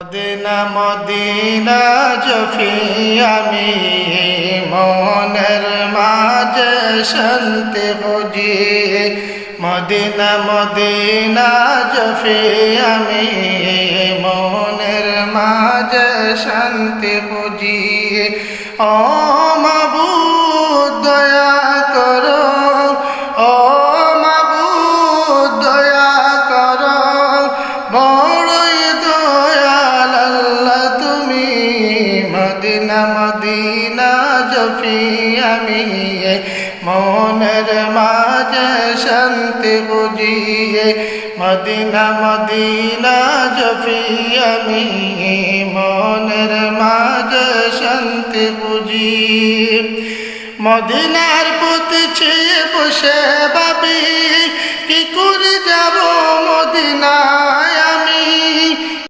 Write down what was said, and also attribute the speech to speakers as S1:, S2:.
S1: Medina Medina জফি আমি মনের মাঝে শান্তি খুঁজি। মদিনা মদিনা জফি আমি মনের মাঝে শান্তি খুঁজি। ও মাবুদ দয়া করো, ও মাবুদ দয়া করো, বড়ই দয়াল আল্লাহ তুমি। মদিনা মদিনা জফি আমি মনের মাঝে শান্তি খুঁজিয়ে। মদিনা মদিনা জফি আমি মনের মাঝে শান্তি খুঁজি। মদিনার প্রতি চেয়ে বসে ভাবি কি করে যাব মদিনা।